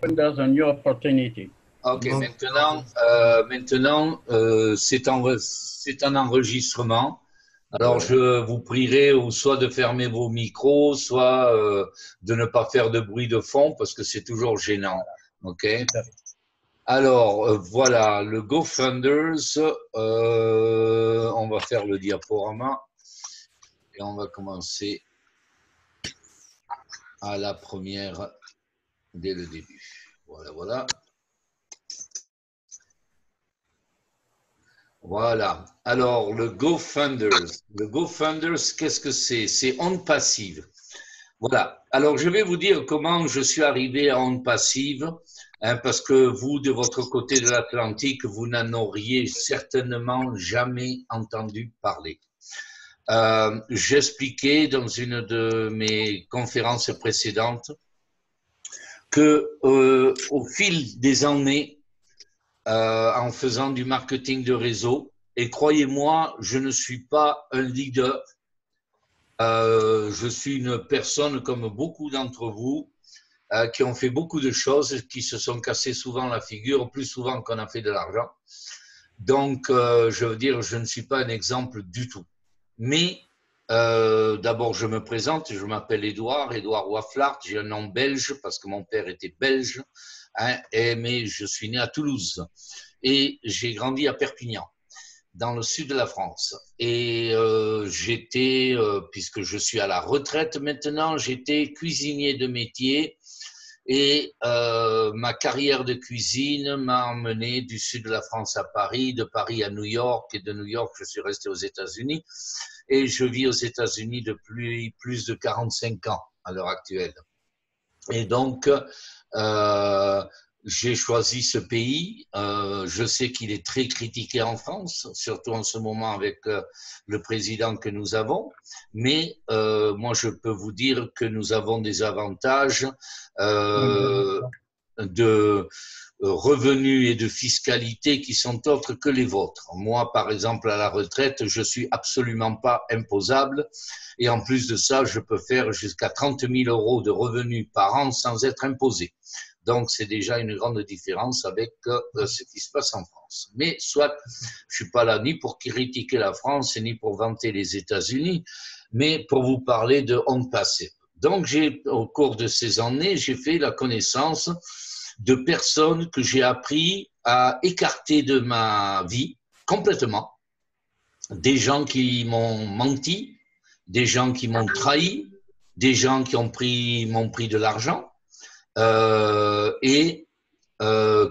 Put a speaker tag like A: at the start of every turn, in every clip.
A: There's a new opportunity.
B: Ok,
C: Donc,
B: c'est un enregistrement. Alors, je vous prierai ou soit de fermer vos micros, soit de ne pas faire de bruit de fond parce que c'est toujours gênant. Ok. Alors, voilà, le GoFunders. On va faire le diaporama et on va commencer à la première dès le début. Voilà, voilà. Voilà. Alors, le GoFunders. Le GoFunders, qu'est-ce que c'est? C'est Onde Passive. Voilà. Alors, je vais vous dire comment je suis arrivé à Onde Passive, hein, parce que vous, de votre côté de l'Atlantique, vous n'en auriez certainement jamais entendu parler. J'expliquais dans une de mes conférences précédentes que au fil des années, en faisant du marketing de réseau. Et croyez-moi, je ne suis pas un leader. Je suis une personne comme beaucoup d'entre vous qui ont fait beaucoup de choses, qui se sont cassés souvent la figure, plus souvent qu'on a fait de l'argent. Donc, je veux dire, je ne suis pas un exemple du tout. Mais d'abord, je me présente, je m'appelle Édouard Waflart, j'ai un nom belge parce que mon père était belge, hein, mais je suis né à Toulouse. Et j'ai grandi à Perpignan, dans le sud de la France. Et j'étais, puisque je suis à la retraite maintenant, j'étais cuisinier de métier. Et ma carrière de cuisine m'a emmené du sud de la France à Paris, de Paris à New York, et de New York, je suis resté aux États-Unis. Et je vis aux États-Unis depuis plus de 45 ans à l'heure actuelle. Et donc, j'ai choisi ce pays. Je sais qu'il est très critiqué en France, surtout en ce moment avec le président que nous avons. Mais moi, je peux vous dire que nous avons des avantages de revenus et de fiscalité qui sont autres que les vôtres. Moi, par exemple, à la retraite, je suis absolument pas imposable. Et en plus de ça, je peux faire jusqu'à 30 000 € de revenus par an sans être imposé. Donc, c'est déjà une grande différence avec ce qui se passe en France. Mais soit, je suis pas là ni pour critiquer la France, ni pour vanter les États-Unis, mais pour vous parler de Onde Passive. Donc, au cours de ces années, j'ai fait la connaissance de personnes que j'ai appris à écarter de ma vie complètement. Des gens qui m'ont menti, des gens qui m'ont trahi, des gens qui m'ont pris de l'argent et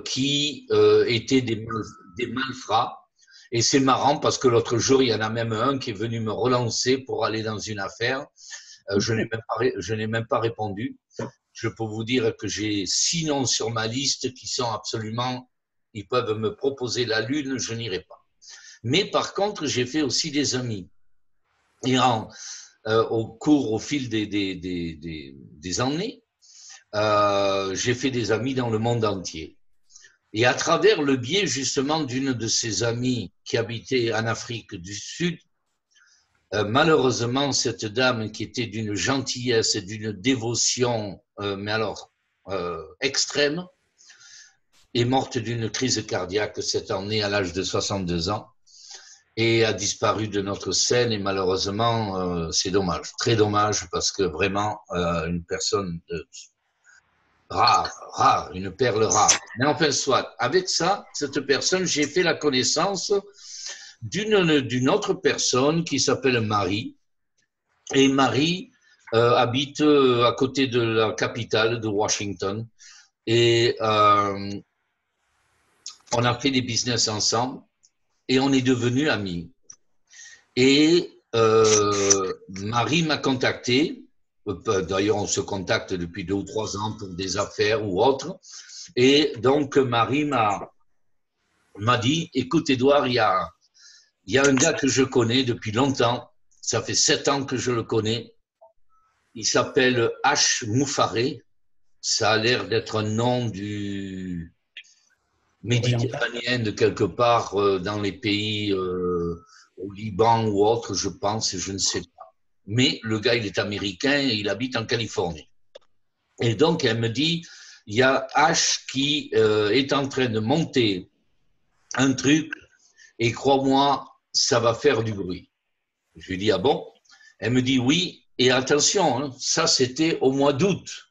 B: qui étaient des malfrats. Et c'est marrant parce que l'autre jour, il y en a même un qui est venu me relancer pour aller dans une affaire. Je n'ai même pas répondu. Je peux vous dire que j'ai 6 noms sur ma liste qui sont absolument, ils peuvent me proposer la lune, je n'irai pas. Mais par contre, j'ai fait aussi des amis. Et au fil des années, j'ai fait des amis dans le monde entier. Et à travers le biais justement d'une de ces amies qui habitait en Afrique du Sud, malheureusement, cette dame qui était d'une gentillesse et d'une dévotion, mais alors extrême, est morte d'une crise cardiaque cette année à l'âge de 62 ans et a disparu de notre scène. Et malheureusement, c'est dommage, très dommage, parce que vraiment, une personne rare, une perle rare. Mais enfin, soit, avec ça, cette personne, j'ai fait la connaissance d'une autre personne qui s'appelle Marie. Et Marie habite à côté de la capitale de Washington. Et on a fait des business ensemble et on est devenus amis. Et Marie m'a contacté. D'ailleurs, on se contacte depuis 2 ou 3 ans pour des affaires ou autres. Et donc, Marie m'a dit, écoute, Édouard, il y a un gars que je connais depuis longtemps. Ça fait 7 ans que je le connais. Il s'appelle H. Moufaré. Ça a l'air d'être un nom du méditerranéen de quelque part dans les pays au Liban ou autre, je pense, je ne sais pas. Mais le gars, il est américain et il habite en Californie. Et donc, elle me dit, il y a H qui est en train de monter un truc et crois-moi, ça va faire du bruit. Je lui dis, ah bon? Elle me dit oui, et attention, hein, ça c'était au mois d'août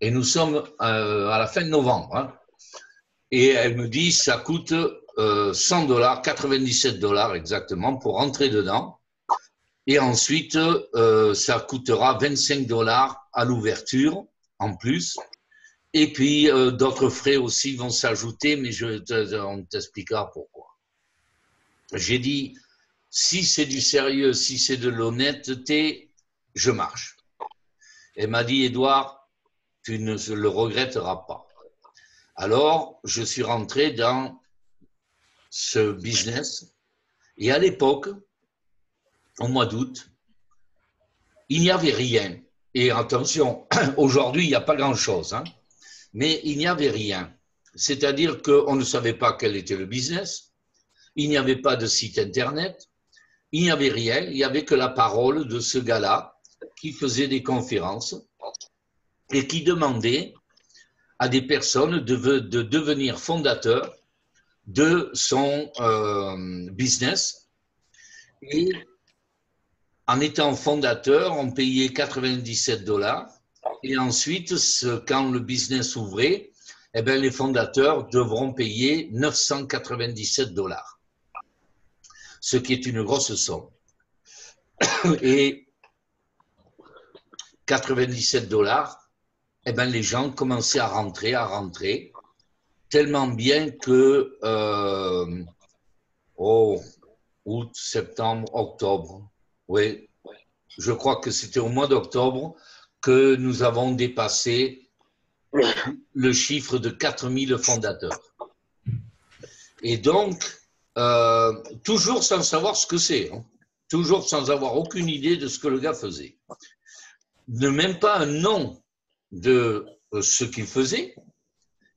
B: et nous sommes à la fin de novembre. Hein. Et elle me dit, ça coûte $100, $97 exactement pour rentrer dedans. Et ensuite, ça coûtera $25 à l'ouverture en plus. Et puis, d'autres frais aussi vont s'ajouter, mais on t'expliquera pourquoi. J'ai dit, si c'est du sérieux, si c'est de l'honnêteté, je marche. Elle m'a dit, Édouard, tu ne le regretteras pas. Alors, je suis rentré dans ce business. Et à l'époque, au mois d'août, il n'y avait rien. Et attention, aujourd'hui, il n'y a pas grand-chose. Hein, mais il n'y avait rien. C'est-à-dire qu'on ne savait pas quel était le business. Il n'y avait pas de site Internet. Il n'y avait rien. Il n'y avait que la parole de ce gars-là qui faisait des conférences et qui demandait à des personnes de devenir fondateurs de son business. Et en étant fondateur, on payait $97. Et ensuite, quand le business ouvrait, eh bien, les fondateurs devront payer $997. Ce qui est une grosse somme. Et $97, eh bien, les gens commençaient à rentrer, tellement bien que août, septembre, octobre, oui, je crois que c'était au mois d'octobre que nous avons dépassé le chiffre de 4000 fondateurs. Et donc, toujours sans savoir ce que c'est, hein, toujours sans avoir aucune idée de ce que le gars faisait. Ne même pas un nom de ce qu'il faisait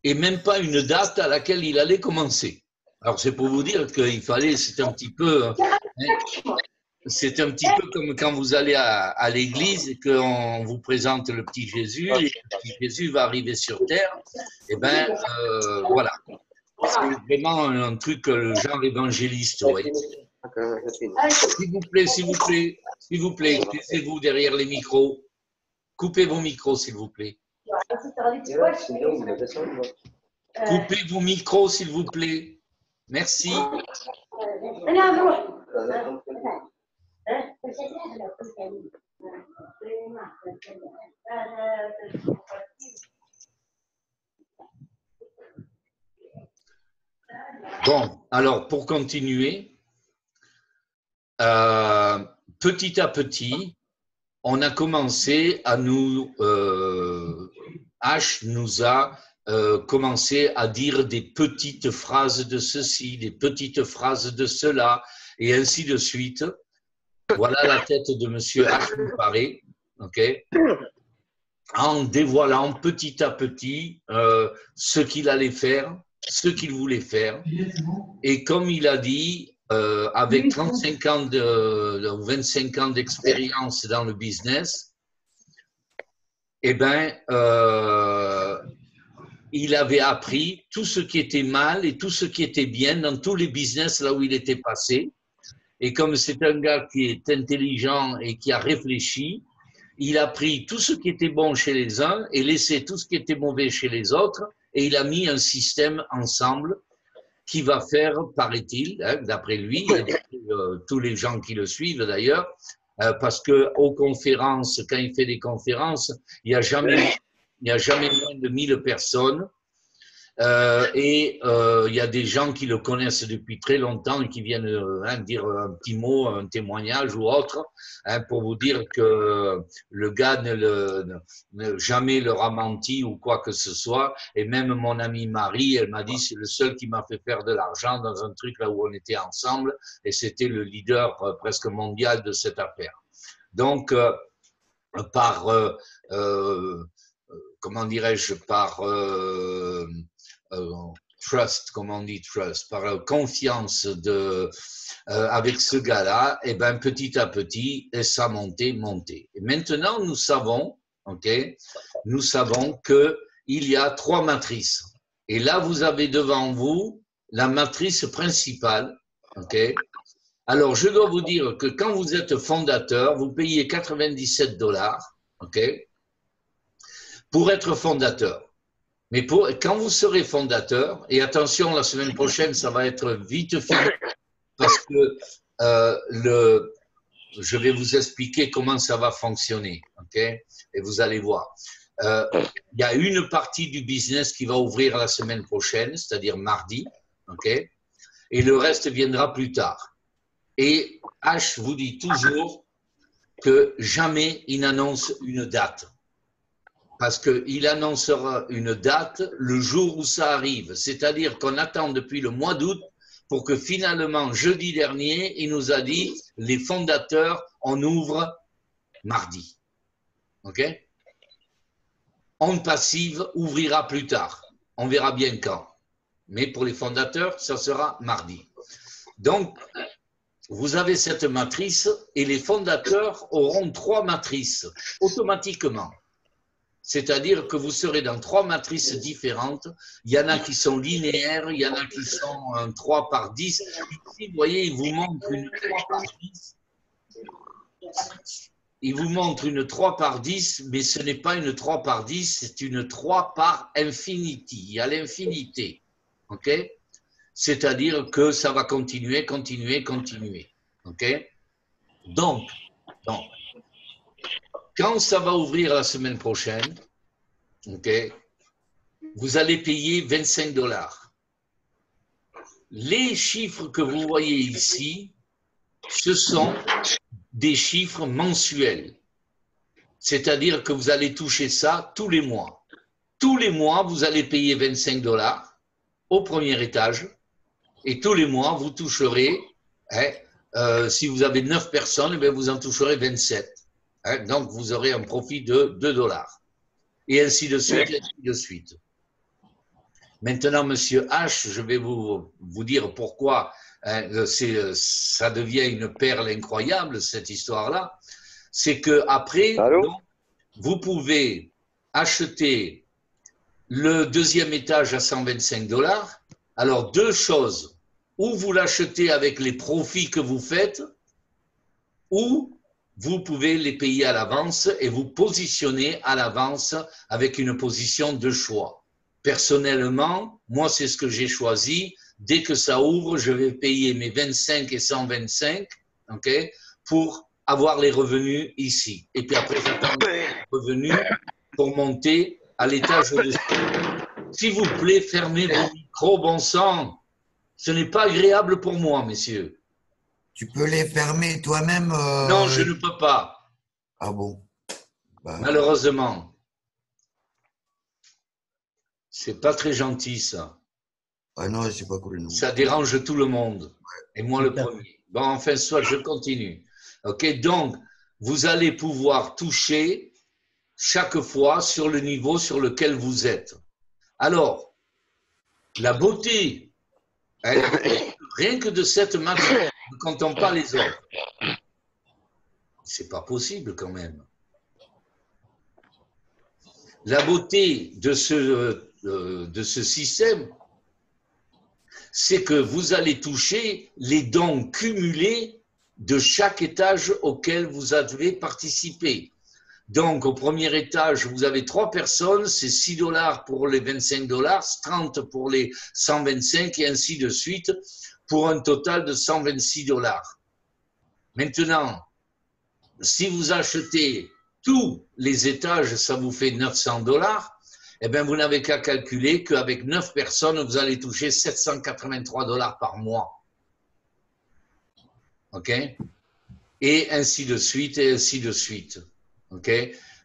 B: et même pas une date à laquelle il allait commencer. Alors, c'est pour vous dire qu'il fallait, c'est un petit peu... Hein, c'est un petit peu comme quand vous allez à l'église et qu'on vous présente le petit Jésus et le petit Jésus va arriver sur terre. Eh bien, voilà. C'est vraiment un truc, le genre évangéliste. Ouais. S'il vous plaît, s'il vous plaît, s'il vous plaît, taisez-vous derrière les micros. Coupez vos micros, s'il vous plaît. Coupez vos micros, s'il vous plaît. Merci. Bon, alors pour continuer, petit à petit, on a commencé à nous, H nous a commencé à dire des petites phrases de ceci, des petites phrases de cela, et ainsi de suite. Voilà la tête de Monsieur H, me paraît, ok, en dévoilant petit à petit ce qu'il allait faire, ce qu'il voulait faire. Et comme il a dit, avec 35 ans 25 ans d'expérience dans le business, eh ben, il avait appris tout ce qui était mal et tout ce qui était bien dans tous les business là où il était passé. Et comme c'est un gars qui est intelligent et qui a réfléchi, il a pris tout ce qui était bon chez les uns et laissé tout ce qui était mauvais chez les autres. Et il a mis un système ensemble qui va faire, paraît-il, hein, d'après lui, et d'après tous les gens qui le suivent d'ailleurs, parce qu'aux conférences, quand il fait des conférences, il n'y a jamais moins de 1000 personnes. Et il y a des gens qui le connaissent depuis très longtemps et qui viennent dire un petit mot, un témoignage ou autre, pour vous dire que le gars jamais leur a menti ou quoi que ce soit. Et même mon amie Marie, elle m'a dit c'est le seul qui m'a fait faire de l'argent dans un truc là où on était ensemble, et c'était le leader presque mondial de cette affaire. Donc, par comment dirais-je, par trust, comme on dit trust, par confiance avec ce gars-là, et ben petit à petit, et ça montait. Et maintenant, nous savons, ok, nous savons que il y a 3 matrices. Et là, vous avez devant vous la matrice principale. Ok. Alors, je dois vous dire que quand vous êtes fondateur, vous payez 97 $, ok, pour être fondateur. Mais quand vous serez fondateur, et attention, la semaine prochaine, ça va être vite fini, parce que je vais vous expliquer comment ça va fonctionner, ok, et vous allez voir. Il y a une partie du business qui va ouvrir la semaine prochaine, c'est-à-dire mardi, ok, et le reste viendra plus tard. Et H vous dit toujours que jamais il n'annonce une date. Parce qu'il annoncera une date le jour où ça arrive. C'est-à-dire qu'on attend depuis le mois d'août pour que finalement, jeudi dernier, il nous a dit, les fondateurs, on ouvre mardi. OK? On passive ouvrira plus tard. On verra bien quand. Mais pour les fondateurs, ça sera mardi. Donc, vous avez cette matrice et les fondateurs auront 3 matrices automatiquement. C'est-à-dire que vous serez dans 3 matrices différentes. Il y en a qui sont linéaires, il y en a qui sont 3 par 10. Ici, vous voyez, il vous montre une 3 par 10. Il vous montre une 3 par 10, mais ce n'est pas une 3 par 10, c'est une 3 par infinity. Il y a l'infinité. OK? C'est-à-dire que ça va continuer, continuer, continuer. OK? Donc, quand ça va ouvrir la semaine prochaine, okay, vous allez payer 25 $. Les chiffres que vous voyez ici, ce sont des chiffres mensuels. C'est-à-dire que vous allez toucher ça tous les mois. Tous les mois, vous allez payer 25 $ au premier étage et tous les mois, vous toucherez, si vous avez 9 personnes, vous en toucherez 27. Donc, vous aurez un profit de 2 $. Et ainsi de suite, et ainsi de suite. Maintenant, Monsieur H, je vais vous dire pourquoi ça devient une perle incroyable, cette histoire-là. C'est qu'après, vous pouvez acheter le 2e étage à 125 $. Alors, 2 choses. Ou vous l'achetez avec les profits que vous faites, ou vous pouvez les payer à l'avance et vous positionner à l'avance avec une position de choix. Personnellement, moi, c'est ce que j'ai choisi. Dès que ça ouvre, je vais payer mes 25 et 125, okay, pour avoir les revenus ici. Et puis après, j'attends les revenus pour monter à l'étage au-dessus. S'il vous plaît, fermez vos micros, bon sang. Ce n'est pas agréable pour moi, messieurs.
C: Tu peux les fermer toi-même
B: Non, je ne peux pas.
C: Ah bon?
B: Malheureusement. C'est pas très gentil, ça.
C: Ah non, c'est pas cool. Non.
B: Ça dérange tout le monde. Et moi, le premier. Bon, enfin, soit je continue. OK, donc, vous allez pouvoir toucher chaque fois sur le niveau sur lequel vous êtes. Alors, la beauté, rien que de cette matière, ne comptons pas les autres. C'est pas possible quand même. La beauté de ce système, c'est que vous allez toucher les dons cumulés de chaque étage auquel vous avez participé. Donc, au premier étage, vous avez 3 personnes, c'est 6 $ pour les 25 $, 30 pour les 125 et ainsi de suite, pour un total de 126 $. Maintenant, si vous achetez tous les étages, ça vous fait 900 $, eh bien, vous n'avez qu'à calculer qu'avec 9 personnes, vous allez toucher 783 $ par mois. OK? Et ainsi de suite, et ainsi de suite. OK?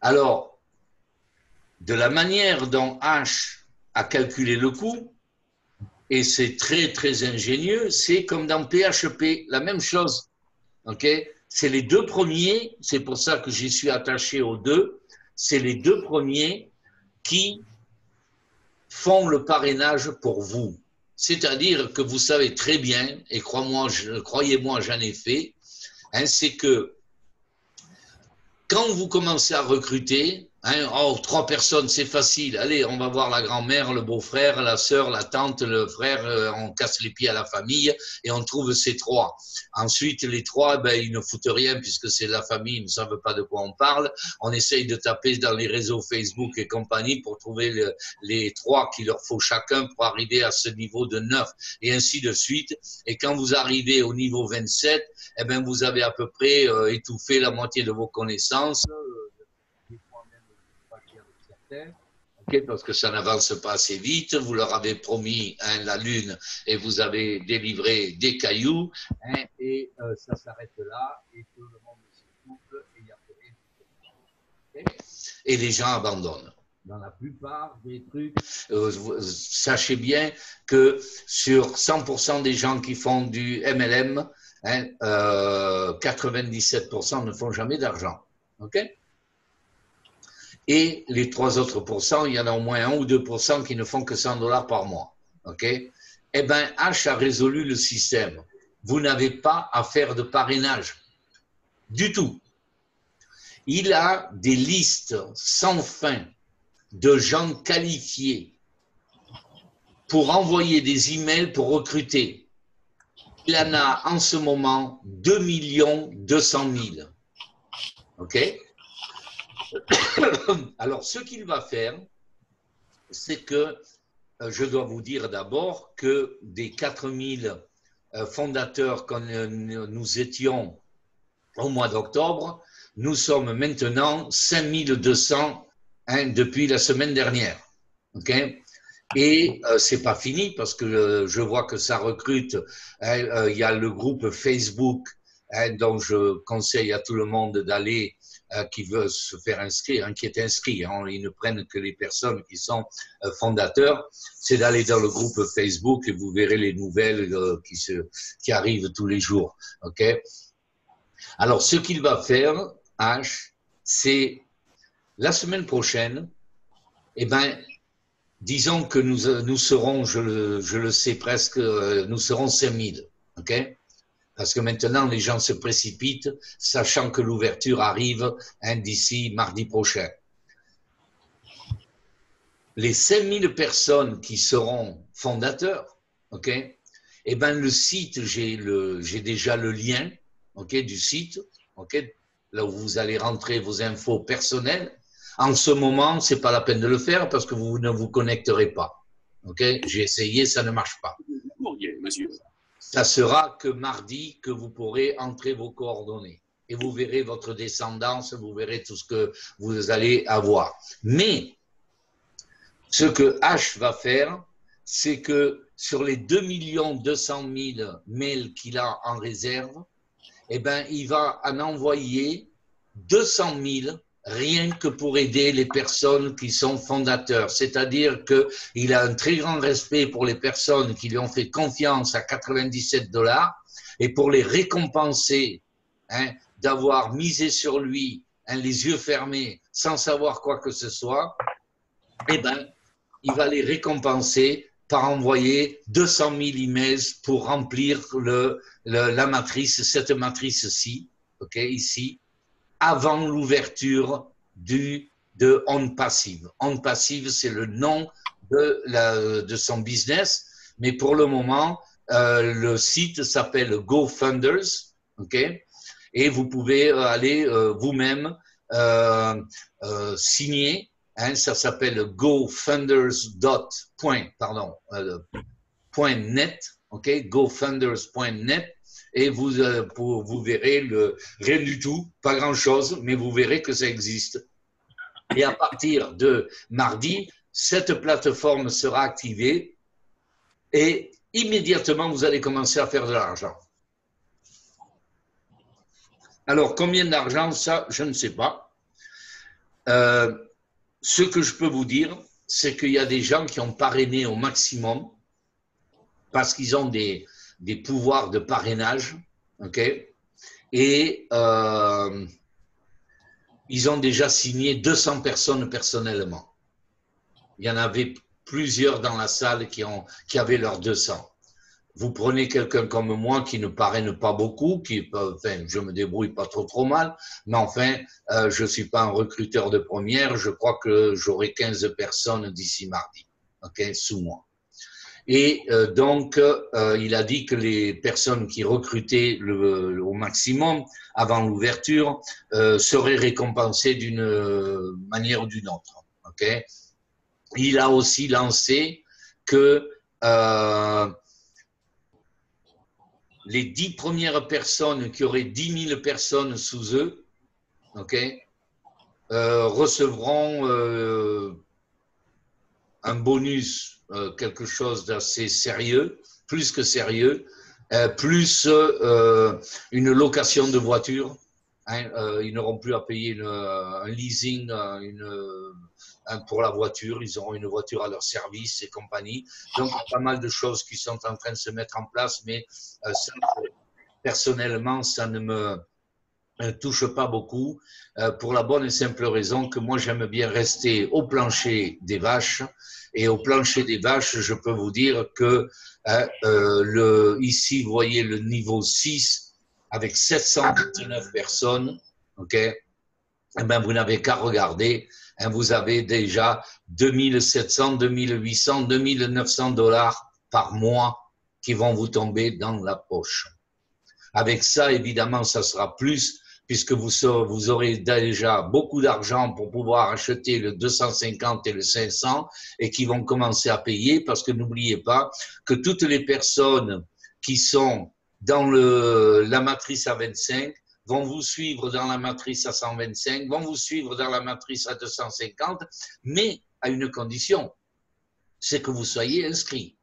B: Alors, de la manière dont H a calculé le coût, et c'est très, très ingénieux, c'est comme dans PHP, la même chose. OK? C'est les 2 premiers, c'est pour ça que j'y suis attaché aux 2, c'est les 2 premiers qui font le parrainage pour vous. C'est-à-dire que vous savez très bien, et croyez-moi, j'en ai fait, c'est que quand vous commencez à recruter, Hein, oh, 3 personnes, c'est facile. Allez, on va voir la grand-mère, le beau-frère, la sœur, la tante, le frère. On casse les pieds à la famille et on trouve ces 3. Ensuite, les 3, ben, ils ne foutent rien puisque c'est la famille, ils ne savent pas de quoi on parle. On essaye de taper dans les réseaux Facebook et compagnie pour trouver les 3 qu'il leur faut chacun pour arriver à ce niveau de 9 et ainsi de suite. Et quand vous arrivez au niveau 27, eh ben, vous avez à peu près étouffé la moitié de vos connaissances. Okay, parce que ça n'avance pas assez vite. Vous leur avez promis la lune et vous avez délivré des cailloux et ça s'arrête là et tout le monde se couple et il n'y a plus rien. Okay, et les gens abandonnent. Dans la plupart des trucs, sachez bien que sur 100% des gens qui font du MLM, 97% ne font jamais d'argent. OK? Et les 3 autres pourcents, il y en a au moins 1 ou 2% qui ne font que $100 par mois. OK? Eh bien, H a résolu le système. Vous n'avez pas à faire de parrainage. Du tout. Il a des listes sans fin de gens qualifiés pour envoyer des emails pour recruter. Il en a en ce moment 2 200 000. OK? Alors, ce qu'il va faire, c'est que je dois vous dire d'abord que des 4000 fondateurs que nous étions au mois d'octobre, nous sommes maintenant 5200 depuis la semaine dernière. Okay? Et c'est pas fini parce que je vois que ça recrute. Il y a le groupe Facebook dont je conseille à tout le monde d'aller qui veut se faire inscrire, qui est inscrit. Ils ne prennent que les personnes qui sont fondateurs. C'est d'aller dans le groupe Facebook et vous verrez les nouvelles qui arrivent tous les jours. Ok? Alors, ce qu'il va faire, H, c'est la semaine prochaine, eh ben, disons que nous serons, je le sais presque, nous serons 5000. Ok? Parce que maintenant, les gens se précipitent, sachant que l'ouverture arrive d'ici mardi prochain. Les 5000 personnes qui seront fondateurs, ok, eh ben le site, j'ai déjà le lien, ok, du site, ok, là où vous allez rentrer vos infos personnelles. En ce moment, c'est pas la peine de le faire parce que vous ne vous connecterez pas, ok. J'ai essayé, ça ne marche pas. Monsieur. Ça sera que mardi que vous pourrez entrer vos coordonnées et vous verrez votre descendance, vous verrez tout ce que vous allez avoir. Mais ce que H va faire, c'est que sur les 2 200 000 mails qu'il a en réserve, eh ben, il va en envoyer 200 000 rien que pour aider les personnes qui sont fondateurs. C'est-à-dire qu'il a un très grand respect pour les personnes qui lui ont fait confiance à $97 et pour les récompenser d'avoir misé sur lui les yeux fermés sans savoir quoi que ce soit, eh ben, il va les récompenser par envoyer 200 000 emails pour remplir la matrice, cette matrice-ci, okay, ici, avant l'ouverture de On Passive. On Passive, c'est le nom de son business, mais pour le moment, le site s'appelle GoFunders, ok, et vous pouvez aller vous-même signer. Ça s'appelle gofunders.net, ok, gofunders.net. Et vous verrez rien du tout, pas grand-chose, mais vous verrez que ça existe. Et à partir de mardi, cette plateforme sera activée et immédiatement, vous allez commencer à faire de l'argent. Alors, combien d'argent, ça, je ne sais pas. Ce que je peux vous dire, c'est qu'il y a des gens qui ont parrainé au maximum parce qu'ils ont des pouvoirs de parrainage, ok, et ils ont déjà signé 200 personnes personnellement. Il y en avait plusieurs dans la salle qui avaient leurs 200. vous prenez quelqu'un comme moi qui ne parraine pas beaucoup, enfin, je me débrouille pas trop mal, mais enfin, je suis pas un recruteur de première, je crois que j'aurai 15 personnes d'ici mardi, ok, sous moi. Et donc, il a dit que les personnes qui recrutaient au maximum avant l'ouverture seraient récompensées d'une manière ou d'une autre. Okay. Il a aussi lancé que les 10 premières personnes qui auraient 10 000 personnes sous eux, okay, recevront un bonus, quelque chose d'assez sérieux, plus que sérieux, plus une location de voiture. Hein, ils n'auront plus à payer un leasing pour la voiture, ils auront une voiture à leur service et compagnie. Donc, pas mal de choses qui sont en train de se mettre en place, mais ça, personnellement, ça ne me touche pas beaucoup, pour la bonne et simple raison que moi, j'aime bien rester au plancher des vaches. Et au plancher des vaches, je peux vous dire que ici, vous voyez le niveau 6 avec 729 personnes, ok? Eh ben, vous n'avez qu'à regarder, hein, vous avez déjà 2700, 2800, 2900 dollars par mois qui vont vous tomber dans la poche. Avec ça, évidemment, ça sera plus, puisque vous aurez déjà beaucoup d'argent pour pouvoir acheter le 250 et le 500 et qui vont commencer à payer, parce que n'oubliez pas que toutes les personnes qui sont dans la matrice à 25 vont vous suivre dans la matrice à 125, vont vous suivre dans la matrice à 250, mais à une condition, c'est que vous soyez inscrit.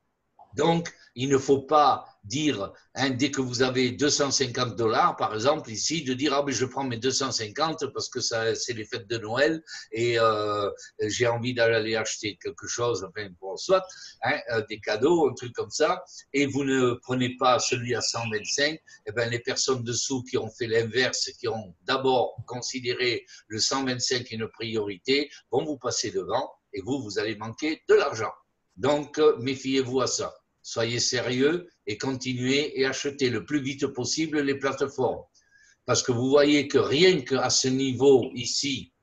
B: Donc, il ne faut pas dire, hein, dès que vous avez 250 dollars, par exemple, ici, de dire, ah, ben, je prends mes 250 parce que c'est les fêtes de Noël et j'ai envie d'aller acheter quelque chose, enfin, pour soit, hein, des cadeaux, un truc comme ça, et vous ne prenez pas celui à 125, eh ben, les personnes dessous qui ont fait l'inverse, qui ont d'abord considéré le 125 une priorité, vont vous passer devant et vous allez manquer de l'argent. Donc, méfiez-vous à ça. Soyez sérieux et continuez et achetez le plus vite possible les plateformes. Parce que vous voyez que rien qu'à ce niveau ici,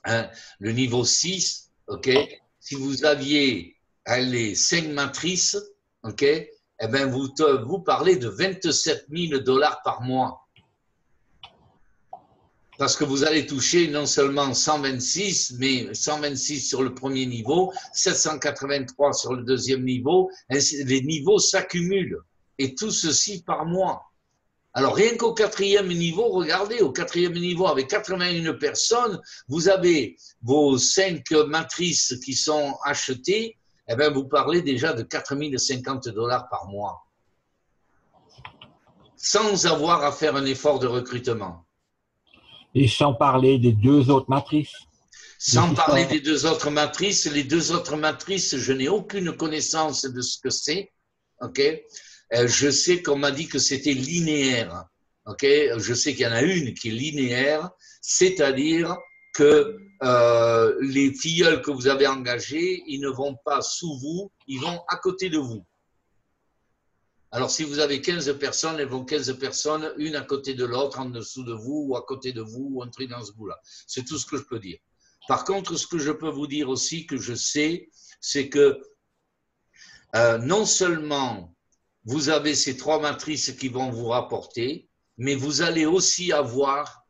B: hein, le niveau 6, okay, si vous aviez les 5 matrices, okay, eh ben vous parlez de 27 000 dollars par mois. Parce que vous allez toucher non seulement 126, mais 126 sur le premier niveau, 783 sur le deuxième niveau, les niveaux s'accumulent. Et tout ceci par mois. Alors rien qu'au quatrième niveau, regardez, au quatrième niveau, avec 81 personnes, vous avez vos 5 matrices qui sont achetées, eh bien vous parlez déjà de 4 050 dollars par mois. Sans avoir à faire un effort de recrutement.
D: Et sans parler des 2 autres matrices.
B: Sans parler des 2 autres matrices, les 2 autres matrices, je n'ai aucune connaissance de ce que c'est. Okay, je sais qu'on m'a dit que c'était linéaire. Okay, je sais qu'il y en a une qui est linéaire, c'est-à-dire que les filleuls que vous avez engagés, ils ne vont pas sous vous, ils vont à côté de vous. Alors, si vous avez 15 personnes, elles vont 15 personnes, une à côté de l'autre, en dessous de vous, ou à côté de vous, ou un truc dans ce bout-là. C'est tout ce que je peux dire. Par contre, ce que je peux vous dire aussi, que je sais, c'est que non seulement vous avez ces 3 matrices qui vont vous rapporter, mais vous allez aussi avoir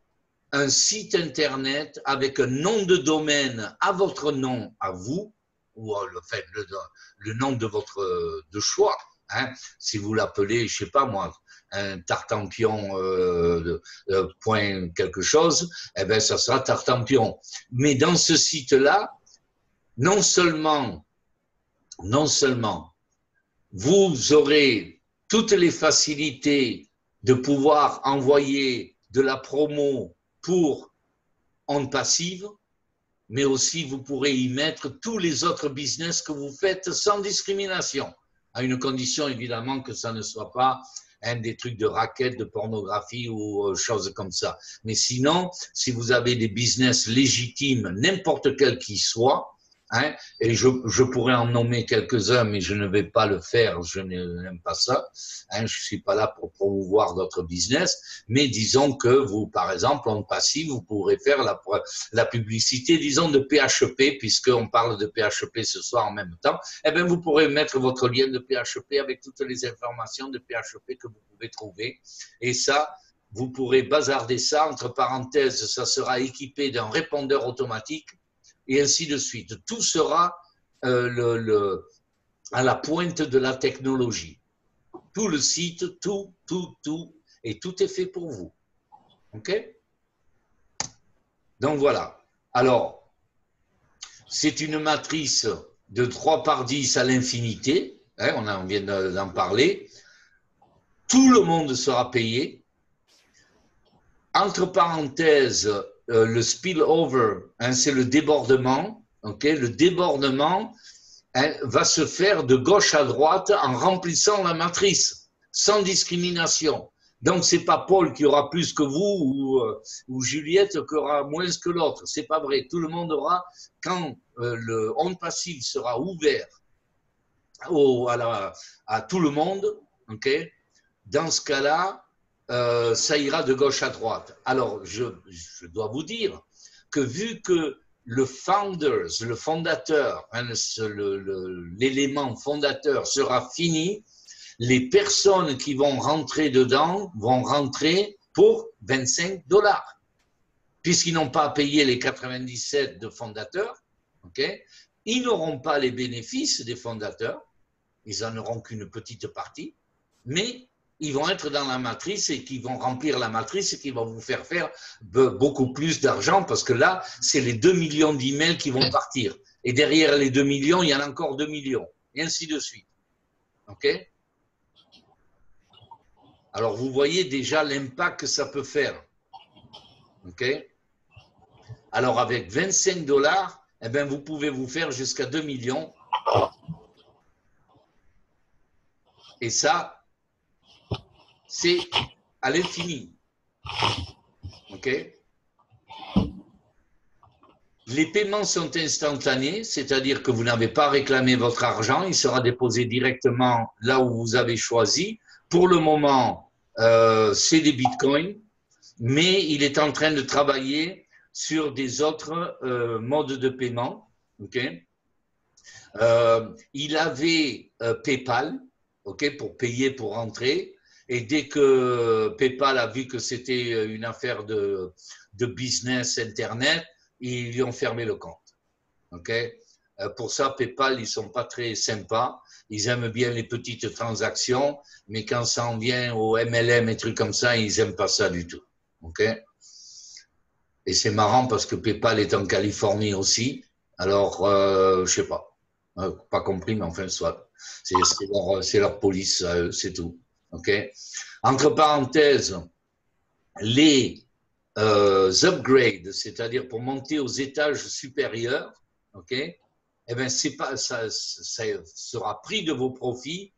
B: un site Internet avec un nom de domaine à votre nom, à vous, ou le nom de votre de choix. Hein, si vous l'appelez, je ne sais pas moi, un Tartampion point quelque chose, eh bien, ça sera Tartampion. Mais dans ce site-là, non seulement vous aurez toutes les facilités de pouvoir envoyer de la promo pour onde passive, mais aussi vous pourrez y mettre tous les autres business que vous faites sans discrimination. À une condition évidemment que ça ne soit pas des trucs de raquettes, de pornographie ou choses comme ça. Mais sinon, si vous avez des business légitimes, n'importe quel qu'ils soient, Hein, et je pourrais en nommer quelques-uns, mais je ne vais pas le faire, je n'aime pas ça. Hein, je ne suis pas là pour promouvoir d'autres business, mais disons que vous, par exemple, en passif, vous pourrez faire la publicité, disons, de PHP, puisqu'on parle de PHP ce soir en même temps. Eh bien, vous pourrez mettre votre lien de PHP avec toutes les informations de PHP que vous pouvez trouver. Et ça, vous pourrez bazarder ça, entre parenthèses, ça sera équipé d'un répondeur automatique, et ainsi de suite. Tout sera à la pointe de la technologie. Tout le site, tout, et tout est fait pour vous. OK? Donc voilà. Alors, c'est une matrice de 3 par 10 à l'infinité. Hein, on vient d'en parler. Tout le monde sera payé. Entre parenthèses, le spillover, hein, c'est le débordement. Okay? Le débordement va se faire de gauche à droite en remplissant la matrice, sans discrimination. Donc, ce n'est pas Paul qui aura plus que vous ou Juliette qui aura moins que l'autre. Ce n'est pas vrai. Tout le monde aura, quand le onde passive sera ouvert à tout le monde, okay? Dans ce cas-là, ça ira de gauche à droite. Alors, je dois vous dire que vu que le fondateur, hein, l'élément fondateur sera fini, les personnes qui vont rentrer dedans vont rentrer pour 25 $, puisqu'ils n'ont pas payé les 97 de fondateurs, okay? Ils n'auront pas les bénéfices des fondateurs, ils n'en auront qu'une petite partie, mais ils vont être dans la matrice et qui vont remplir la matrice et qui vont vous faire beaucoup plus d'argent parce que là, c'est les 2 millions d'emails qui vont partir. Et derrière les 2 millions, il y en a encore 2 millions. Et ainsi de suite. OK? Alors, vous voyez déjà l'impact que ça peut faire. OK? Alors, avec 25 $, eh bien, vous pouvez vous faire jusqu'à 2 millions. Et ça, c'est à l'infini. OK? Les paiements sont instantanés, c'est-à-dire que vous n'avez pas réclamé votre argent, il sera déposé directement là où vous avez choisi. Pour le moment, c'est des bitcoins, mais il est en train de travailler sur des autres modes de paiement. OK? Il avait PayPal, OK, pour payer, pour rentrer. Et dès que PayPal a vu que c'était une affaire de business Internet, ils lui ont fermé le compte. Okay? Pour ça, PayPal, ils ne sont pas très sympas. Ils aiment bien les petites transactions, mais quand ça en vient au MLM et trucs comme ça, ils n'aiment pas ça du tout. Okay? Et c'est marrant parce que PayPal est en Californie aussi. Alors, je ne sais pas. Pas compris, mais enfin, soit. C'est leur police, c'est tout. Okay. Entre parenthèses, les upgrades, c'est-à-dire pour monter aux étages supérieurs, okay, eh bien, ça sera pris de vos profits,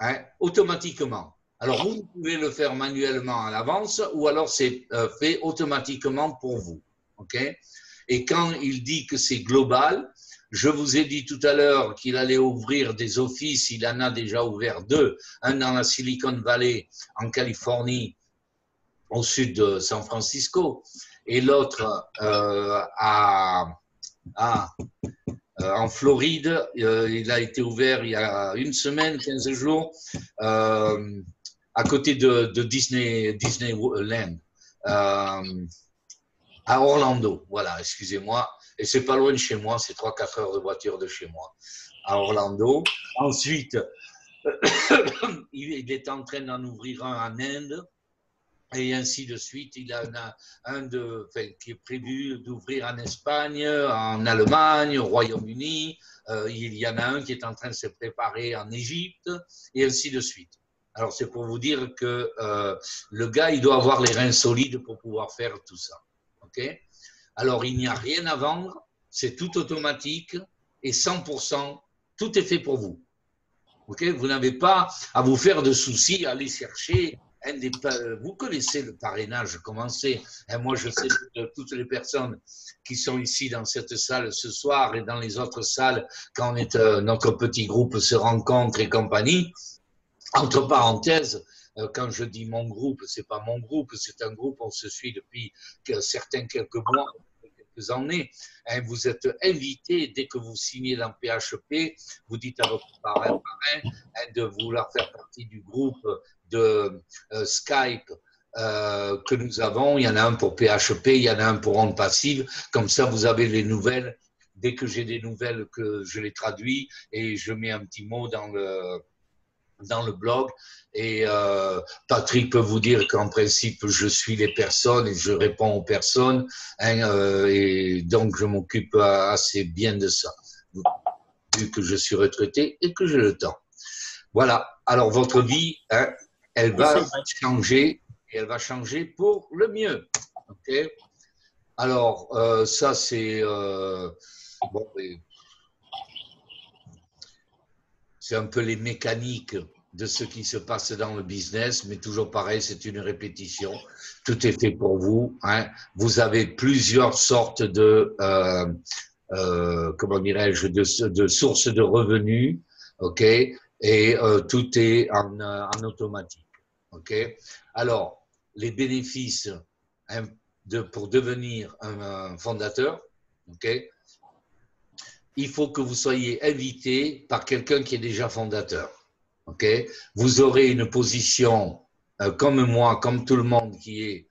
B: hein, automatiquement. Alors, vous pouvez le faire manuellement à l'avance ou alors c'est fait automatiquement pour vous. Okay. Et quand il dit que c'est global, je vous ai dit tout à l'heure qu'il allait ouvrir des offices, il en a déjà ouvert 2, un dans la Silicon Valley en Californie, au sud de San Francisco, et l'autre en Floride. Il a été ouvert il y a 1 semaine, 15 jours, à côté de Disneyland, à Orlando. Voilà, excusez-moi. Et c'est pas loin de chez moi, c'est 3-4 heures de voiture de chez moi, à Orlando. Ensuite, il est en train d'en ouvrir un en Inde, et ainsi de suite. Il en a un qui est prévu d'ouvrir en Espagne, en Allemagne, au Royaume-Uni. Il y en a un qui est en train de se préparer en Égypte, et ainsi de suite. Alors, c'est pour vous dire que le gars, il doit avoir les reins solides pour pouvoir faire tout ça. OK ? Alors, il n'y a rien à vendre, c'est tout automatique et 100%, tout est fait pour vous. Okay? Vous n'avez pas à vous faire de soucis, à aller chercher vous connaissez le parrainage, comment c'est. Moi, je sais que toutes les personnes qui sont ici dans cette salle ce soir et dans les autres salles, quand notre petit groupe se rencontre et compagnie, entre parenthèses, quand je dis mon groupe, c'est pas mon groupe, c'est un groupe, on se suit depuis quelques mois, quelques années. Vous êtes invité, dès que vous signez dans PHP, vous dites à votre parrain de vouloir faire partie du groupe de Skype que nous avons. Il y en a un pour PHP, il y en a un pour Onde Passive. Comme ça, vous avez les nouvelles. Dès que j'ai des nouvelles, que je les traduis et je mets un petit mot dans le blog. Et Patrick peut vous dire qu'en principe, je suis les personnes et je réponds aux personnes. Et donc, je m'occupe assez bien de ça, vu que je suis retraité et que j'ai le temps. Voilà. Alors, votre vie, elle va changer et elle va changer pour le mieux. OK? Alors, ça, c'est… bon, c'est un peu les mécaniques de ce qui se passe dans le business, mais toujours pareil, c'est une répétition. Tout est fait pour vous. Vous avez plusieurs sortes de, comment dirais-je, de sources de revenus, ok, et tout est en automatique, ok. Alors, les bénéfices pour devenir un fondateur, ok. Il faut que vous soyez invité par quelqu'un qui est déjà fondateur. Okay? Vous aurez une position comme moi, comme tout le monde qui est,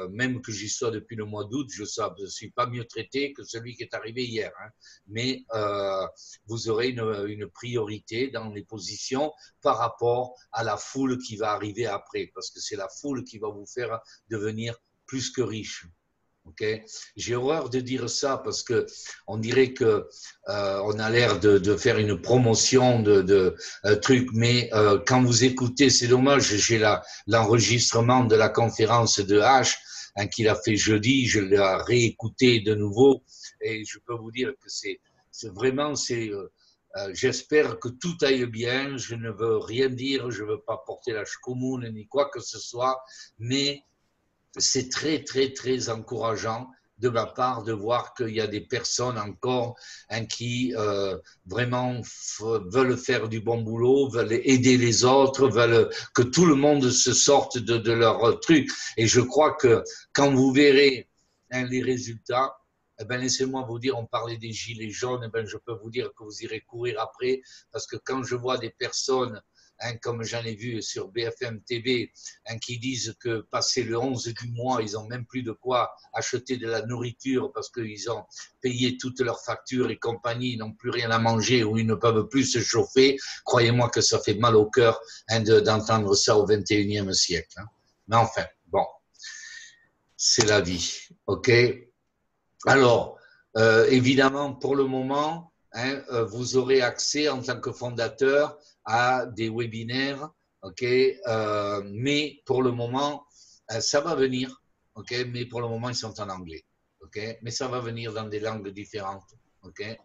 B: même que j'y sois depuis le mois d'août, je ne suis pas mieux traité que celui qui est arrivé hier. Mais vous aurez une priorité dans les positions par rapport à la foule qui va arriver après, parce que c'est la foule qui va vous faire devenir plus que riche. Okay. J'ai horreur de dire ça parce que on dirait que on a l'air de faire une promotion de trucs, mais quand vous écoutez, c'est dommage. J'ai l'enregistrement de la conférence de H qu'il a fait jeudi. Je l'ai réécouté de nouveau et je peux vous dire que c'est vraiment j'espère que tout aille bien. Je ne veux rien dire, je ne veux pas porter la schkomoun ni quoi que ce soit, mais c'est très, très, très encourageant de ma part de voir qu'il y a des personnes encore qui vraiment veulent faire du bon boulot, veulent aider les autres, veulent que tout le monde se sorte de leur truc. Et je crois que quand vous verrez les résultats, eh ben, laissez-moi vous dire, on parlait des gilets jaunes, eh ben, je peux vous dire que vous irez courir après, parce que quand je vois des personnes comme j'en ai vu sur BFM TV, qui disent que passé le 11 du mois, ils n'ont même plus de quoi acheter de la nourriture parce qu'ils ont payé toutes leurs factures et compagnie, ils n'ont plus rien à manger ou ils ne peuvent plus se chauffer. Croyez-moi que ça fait mal au cœur d'entendre ça au 21e siècle. Mais enfin, bon, c'est la vie. OK? Alors, évidemment, pour le moment, vous aurez accès en tant que fondateur à des webinaires, ok, mais pour le moment, ça va venir, ok, mais pour le moment, ils sont en anglais, ok, mais ça va venir dans des langues différentes, ok.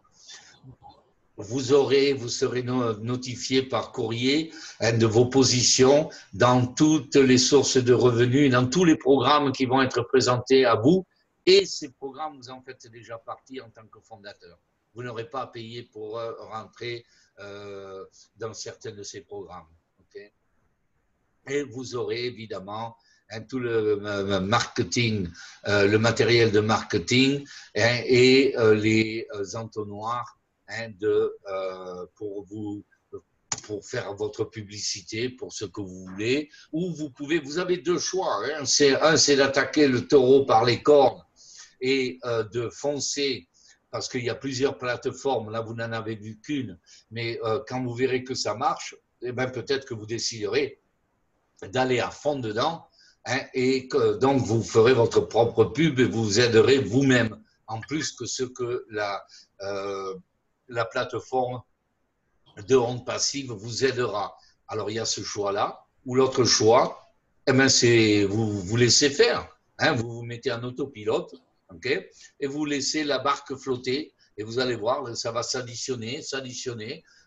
B: Vous serez notifié par courrier de vos positions dans toutes les sources de revenus, dans tous les programmes qui vont être présentés à vous, et ces programmes, vous en faites déjà partie en tant que fondateur. Vous n'aurez pas à payer pour rentrer dans certains de ces programmes. Okay? Et vous aurez évidemment tout le marketing, le matériel de marketing et les entonnoirs pour faire votre publicité, pour ce que vous voulez, ou vous avez deux choix. C'est d'attaquer le taureau par les cornes et de foncer, parce qu'il y a plusieurs plateformes, là vous n'en avez vu qu'une, mais quand vous verrez que ça marche, eh ben, peut-être que vous déciderez d'aller à fond dedans, et que donc vous ferez votre propre pub et vous aiderez vous-même, en plus que ce que la plateforme de Onde Passive vous aidera. Alors il y a ce choix-là, ou l'autre choix, eh ben, c'est vous laissez faire, vous vous mettez en autopilote, okay, et vous laissez la barque flotter et vous allez voir, ça va s'additionner,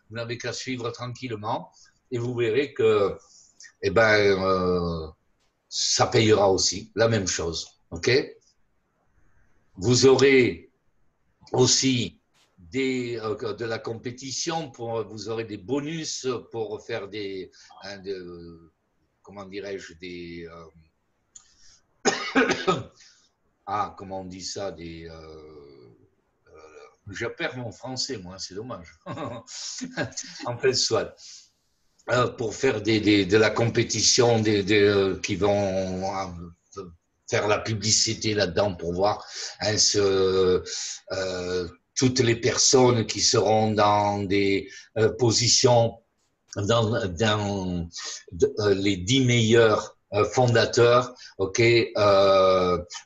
B: vous n'avez qu'à suivre tranquillement et vous verrez que eh ben, ça payera aussi, la même chose. OK? Vous aurez aussi de la compétition, vous aurez des bonus pour faire comment dirais-je, comment on dit ça, je perds mon français, moi, c'est dommage. En fait, soit pour faire de la compétition, qui vont faire la publicité là-dedans pour voir toutes les personnes qui seront dans des positions dans les 10 meilleurs fondateurs,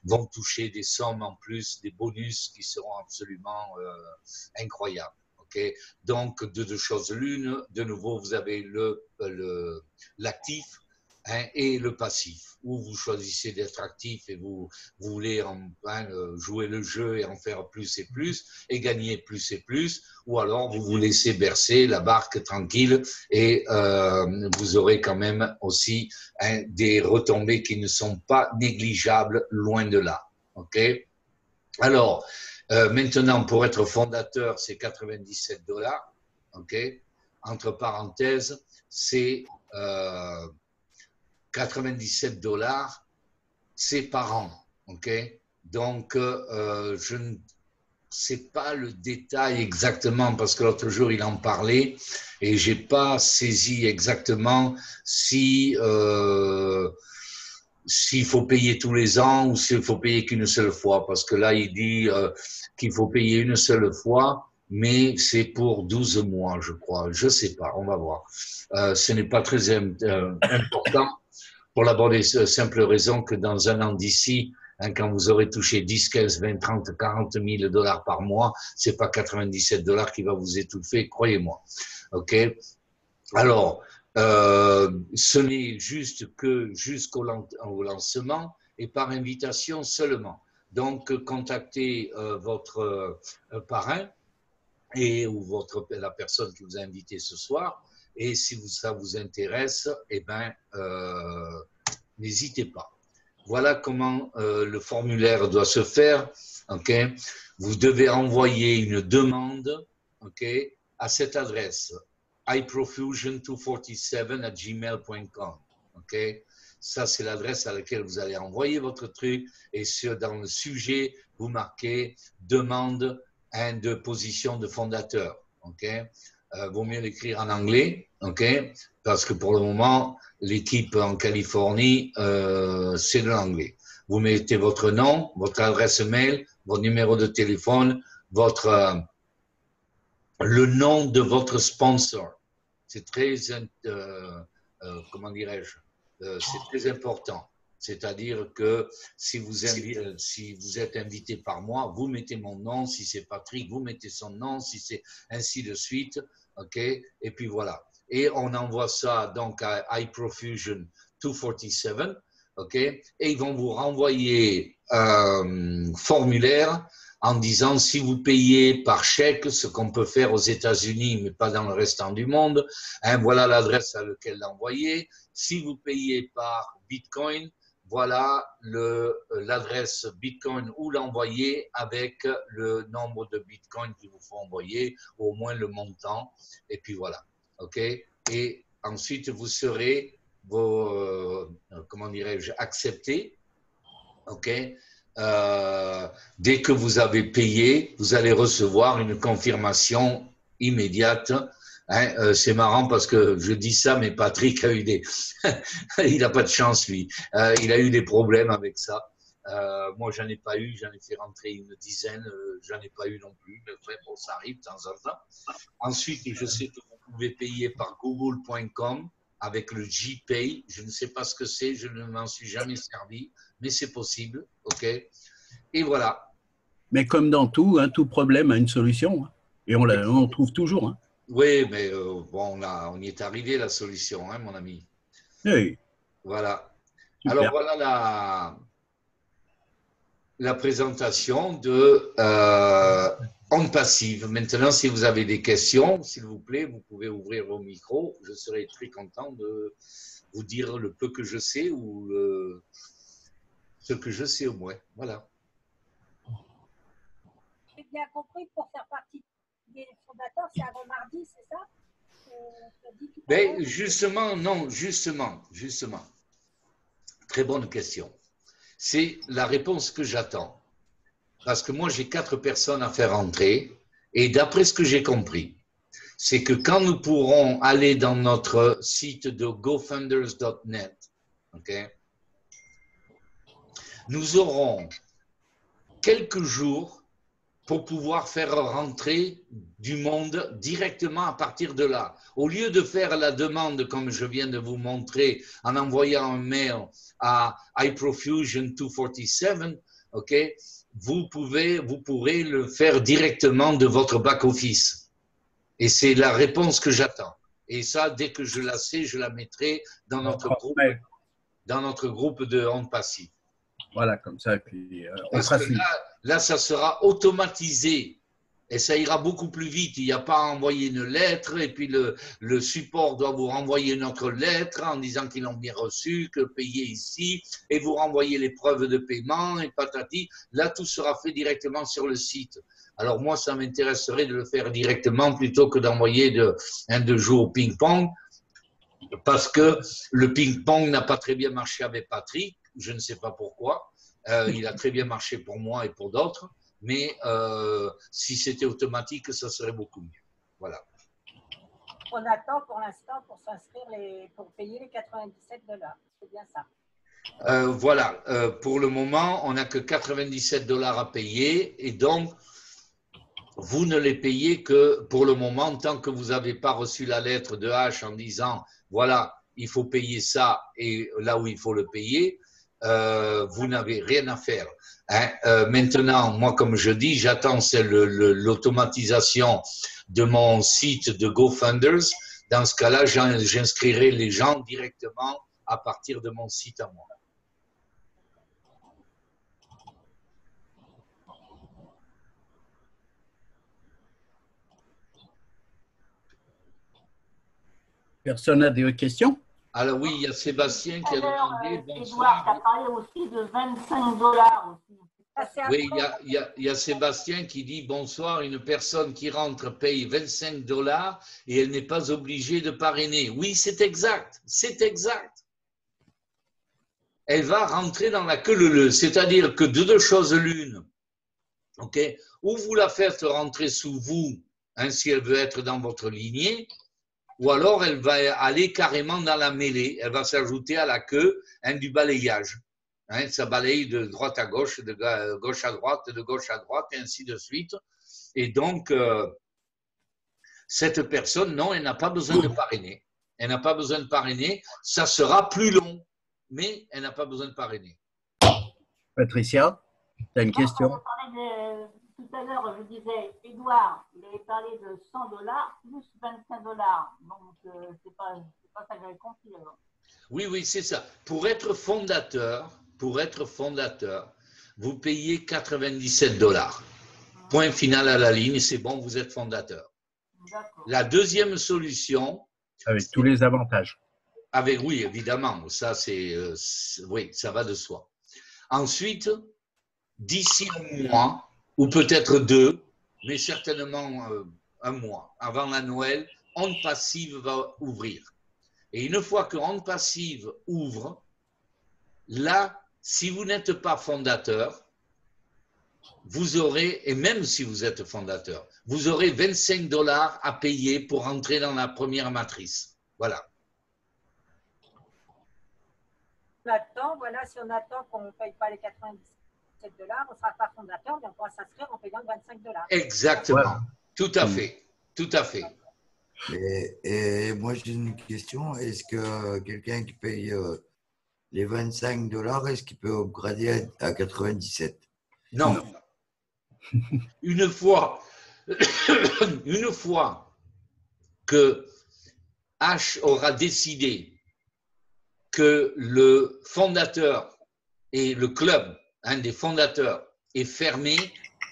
B: vont toucher des sommes en plus, des bonus qui seront absolument incroyables. Okay. Donc, de deux choses l'une, de nouveau, vous avez l'actif et le passif, où vous choisissez d'être actif et vous voulez jouer le jeu et en faire plus et gagner plus et plus, ou alors vous vous laissez bercer la barque tranquille et vous aurez quand même aussi des retombées qui ne sont pas négligeables, loin de là. Okay. Alors, maintenant, pour être fondateur, c'est $97. Okay. Entre parenthèses, c'est $97, c'est par an. Okay. Donc, je ne sais pas le détail exactement parce que l'autre jour, il en parlait et je n'ai pas saisi exactement s'il faut payer tous les ans ou s'il faut payer qu'une seule fois. Parce que là, il dit qu'il faut payer une seule fois, mais c'est pour 12 mois, je crois. Je ne sais pas, on va voir. Ce n'est pas très important pour la bonne et simple raison que dans un an d'ici, quand vous aurez touché 10, 15, 20, 30, 40 000 dollars par mois, ce n'est pas $97 qui va vous étouffer, croyez-moi. OK? Alors, ce n'est juste que jusqu'au lancement et par invitation seulement. Donc, contactez votre parrain ou la personne qui vous a invité ce soir. Et si ça vous intéresse, eh ben, n'hésitez pas. Voilà comment le formulaire doit se faire. Okay? Vous devez envoyer une demande, okay, à cette adresse iprofusion247@gmail.com. Okay? Ça, c'est l'adresse à laquelle vous allez envoyer votre truc. Et dans le sujet, vous marquez demande de position de fondateur. Okay? Vaut mieux l'écrire en anglais, okay? Parce que pour le moment, l'équipe en Californie, c'est de l'anglais. Vous mettez votre nom, votre adresse mail, votre numéro de téléphone, le nom de votre sponsor. C'est très, comment dirais-je, c'est très important. C'est-à-dire que si vous êtes invité par moi, vous mettez mon nom. Si c'est Patrick, vous mettez son nom. Si c'est ainsi de suite, ok. Et puis voilà. Et on envoie ça donc à iProfusion 247, ok. Et ils vont vous renvoyer un formulaire en disant si vous payez par chèque, ce qu'on peut faire aux États-Unis, mais pas dans le restant du monde, voilà l'adresse à laquelle l'envoyer. Si vous payez par Bitcoin, voilà l'adresse Bitcoin où l'envoyer avec le nombre de Bitcoin qu'il vous faut envoyer, ou au moins le montant. Et puis voilà. OK? Et ensuite, vous serez, comment dirais-je, accepté. OK? Dès que vous avez payé, vous allez recevoir une confirmation immédiate. C'est marrant parce que je dis ça, mais Patrick a eu il n'a pas de chance, lui. Il a eu des problèmes avec ça. Moi, j'en ai pas eu. J'en ai fait rentrer une dizaine. J'en ai pas eu non plus. Mais après, bon, ça arrive de temps en temps. Ensuite, je sais que vous pouvez payer par google.com avec le GPay. Je ne sais pas ce que c'est. Je ne m'en suis jamais servi, mais c'est possible. OK? Et voilà.
A: Mais comme dans tout, tout problème a une solution. Et on trouve toujours.
B: Oui, mais bon, on y est arrivé, la solution, mon ami.
A: Oui.
B: Voilà.
A: Super.
B: Alors, voilà la présentation de onde passive. Maintenant, si vous avez des questions, s'il vous plaît, vous pouvez ouvrir vos micros. Je serai très content de vous dire le peu que je sais ou ce que je sais au moins. Voilà.
E: J'ai bien compris, pour faire partie des fondateurs, c'est avant mardi, c'est ça?
B: Mais justement, non, justement. Très bonne question. C'est la réponse que j'attends. Parce que moi, j'ai 4 personnes à faire entrer. Et d'après ce que j'ai compris, c'est que quand nous pourrons aller dans notre site de gofunders.net, okay, nous aurons quelques jours pour pouvoir faire rentrer du monde directement à partir de là. Au lieu de faire la demande, comme je viens de vous montrer, en envoyant un mail à iProfusion 247, okay, vous pourrez le faire directement de votre back-office. Et c'est la réponse que j'attends. Et ça, dès que je la sais, je la mettrai dans notre groupe de ondes passives.
A: Voilà, comme ça. Et puis,
B: parce que là, ça sera automatisé. Et ça ira beaucoup plus vite. Il n'y a pas à envoyer une lettre et puis le support doit vous renvoyer une autre lettre en disant qu'ils l'ont bien reçu, que payez ici, et vous renvoyez les preuves de paiement et patati. Là, tout sera fait directement sur le site. Alors moi, ça m'intéresserait de le faire directement plutôt que d'envoyer de jouer au ping-pong, parce que le ping-pong n'a pas très bien marché avec Patrick. Je ne sais pas pourquoi. Il a très bien marché pour moi et pour d'autres. Mais si c'était automatique, ça serait beaucoup mieux. Voilà.
E: On attend pour l'instant pour s'inscrire, pour payer les 97 $. C'est bien ça.
B: Voilà. Pour le moment, on n'a que 97 $ à payer. Et donc, vous ne les payez que pour le moment, tant que vous n'avez pas reçu la lettre de H en disant, voilà, il faut payer ça et là où il faut le payer. Vous n'avez rien à faire. Hein. Maintenant, moi, comme je dis, j'attends l'automatisation de mon site de GoFunders. Dans ce cas-là, j'inscrirai les gens directement à partir de mon site à moi.
A: Personne n'a des questions?
B: Alors oui, il y a Sébastien qui a demandé.
F: Edouard, tu as parlé aussi de 25 $ aussi.
B: Oui, il y a Sébastien qui dit bonsoir, une personne qui rentre paye 25 $ et elle n'est pas obligée de parrainer. Oui, c'est exact, c'est exact. Elle va rentrer dans la queue leu, c'est-à-dire que de deux choses l'une, ok, ou vous la faites rentrer sous vous, hein, si elle veut être dans votre lignée, ou alors elle va aller carrément dans la mêlée, elle va s'ajouter à la queue, hein, du balayage. Hein, ça balaye de droite à gauche, de gauche à droite, de gauche à droite, et ainsi de suite. Et donc, cette personne, non, elle n'a pas besoin de parrainer. Elle n'a pas besoin de parrainer. Ça sera plus long, mais elle n'a pas besoin de parrainer.
A: Patricia, tu as une question?
F: Tout à l'heure, je disais, Edouard, il avait parlé de 100 $ plus 25 $. Donc, c'est pas ça que j'avais compris. Alors.
B: Oui, c'est ça. Pour être fondateur, vous payez 97 $. Point final à la ligne, c'est bon, vous êtes fondateur. La deuxième solution…
A: Avec tous les avantages.
B: Oui, évidemment. Ça, oui, ça va de soi. Ensuite, d'ici un mois, ou peut-être 2, mais certainement un mois, avant la Noël, Onde Passive va ouvrir. Et une fois que Onde Passive ouvre, là, si vous n'êtes pas fondateur, vous aurez, et même si vous êtes fondateur, vous aurez 25 $ à payer pour entrer dans la première matrice. Voilà.
E: Si on attend qu'on ne paye pas les 97 $, on ne sera pas fondateur, mais on pourra s'inscrire en payant 25 $.
B: Exactement. Voilà. Tout à fait. Tout à fait.
C: Et moi, j'ai une question. Est-ce que quelqu'un qui paye les 25 $, est-ce qu'il peut upgrader à 97?
B: Non. Une fois que H aura décidé que le fondateur et le club, un des fondateurs, est fermé,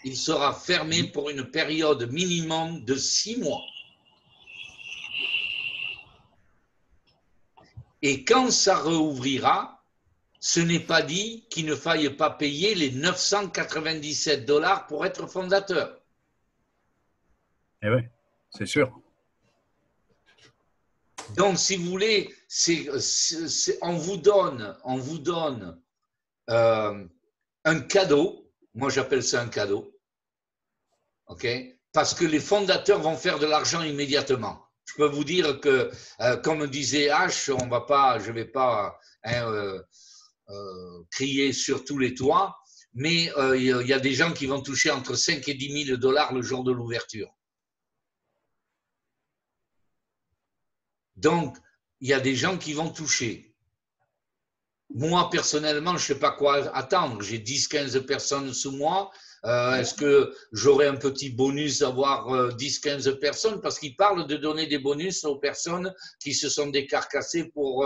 B: il sera fermé pour une période minimum de 6 mois. Et quand ça réouvrira, ce n'est pas dit qu'il ne faille pas payer les 997 $ pour être fondateur.
A: Eh oui, c'est sûr.
B: Donc, si vous voulez, on vous donne un cadeau. Moi, j'appelle ça un cadeau. OK? Parce que les fondateurs vont faire de l'argent immédiatement. Je peux vous dire que, comme disait H, je ne vais pas crier sur tous les toits, mais il y a des gens qui vont toucher entre 5 et 10 000 $ le jour de l'ouverture. Donc, il y a des gens qui vont toucher. Moi, personnellement, je ne sais pas quoi attendre. J'ai 10-15 personnes sous moi. Est-ce que j'aurai un petit bonus d'avoir 10-15 personnes? Parce qu'ils parlent de donner des bonus aux personnes qui se sont décarcassées pour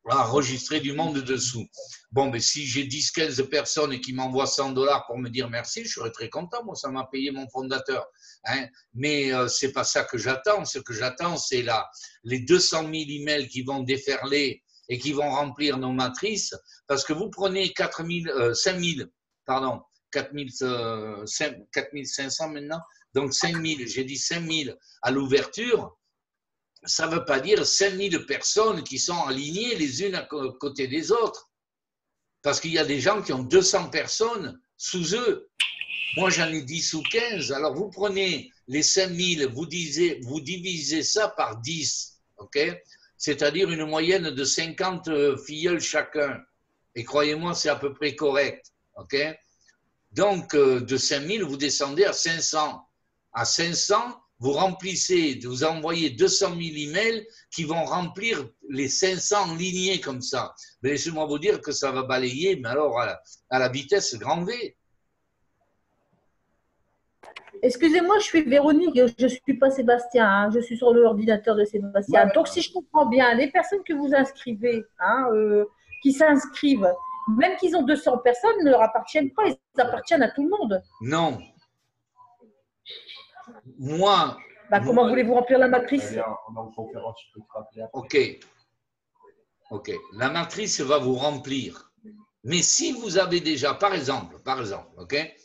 B: enregistrer du monde dessous. Bon, mais si j'ai 10-15 personnes et qui m'envoient 100 $ pour me dire merci, je serai très content. Moi, ça m'a payé mon fondateur. Hein? Mais ce n'est pas ça que j'attends. Ce que j'attends, c'est les 200 000 emails qui vont déferler et qui vont remplir nos matrices. Parce que vous prenez 4500 maintenant, donc 5000, j'ai dit 5000 à l'ouverture, ça ne veut pas dire 5000 personnes qui sont alignées les unes à côté des autres. Parce qu'il y a des gens qui ont 200 personnes sous eux. Moi, j'en ai 10 ou 15. Alors, vous prenez les 5000, vous divisez ça par 10, ok? C'est-à-dire une moyenne de 50 filleuls chacun. Et croyez-moi, c'est à peu près correct, ok? Donc, de 5000, vous descendez à 500. À 500, vous vous envoyez 200 000 emails qui vont remplir les 500 lignées comme ça. Mais laissez-moi vous dire que ça va balayer, mais alors à la vitesse grand V.
G: Excusez-moi, je suis Véronique, je ne suis pas Sébastien, hein, je suis sur l'ordinateur de Sébastien. Donc, si je comprends bien, les personnes que vous inscrivez, qui s'inscrivent, même qu'ils ont 200 personnes, ne leur appartiennent pas, ils appartiennent à tout le monde.
B: Non. Moi.
G: Comment voulez-vous remplir la matrice?
B: Ok. La matrice va vous remplir. Mais si vous avez déjà, par exemple, ok,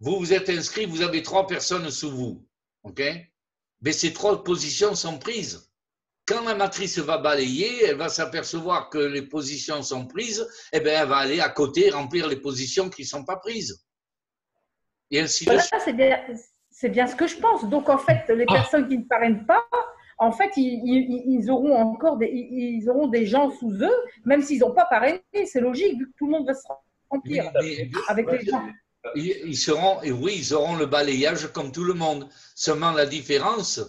B: vous vous êtes inscrit, vous avez 3 personnes sous vous, ok, mais ces 3 positions sont prises. Quand la matrice va balayer, elle va s'apercevoir que les positions sont prises, et bien elle va aller à côté remplir les positions qui ne sont pas prises. Et ainsi de suite.
G: C'est bien ce que je pense. Donc, en fait, les personnes qui ne parrainent pas, en fait, ils auront des gens sous eux, même s'ils n'ont pas parrainé. C'est logique, vu que tout le monde va se remplir avec les gens.
B: Ils auront le balayage comme tout le monde. Seulement la différence,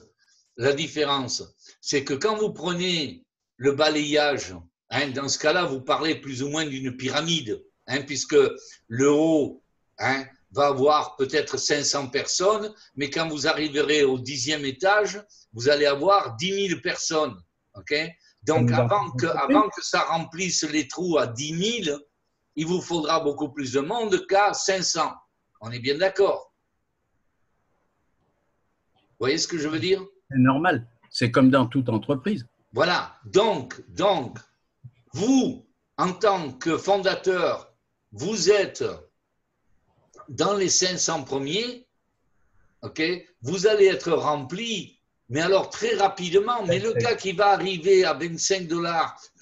B: c'est que quand vous prenez le balayage, dans ce cas-là, vous parlez plus ou moins d'une pyramide, puisque le haut va avoir peut-être 500 personnes, mais quand vous arriverez au 10e étage, vous allez avoir 10 000 personnes. Okay? Donc, avant que ça remplisse les trous à 10 000, il vous faudra beaucoup plus de monde qu'à 500. On est bien d'accord? Vous voyez ce que je veux dire?
A: C'est normal. C'est comme dans toute entreprise.
B: Voilà. Donc, vous, en tant que fondateur, vous êtes dans les 500 premiers, ok, vous allez être rempli, mais alors très rapidement. Mais le gars qui va arriver à 25 $,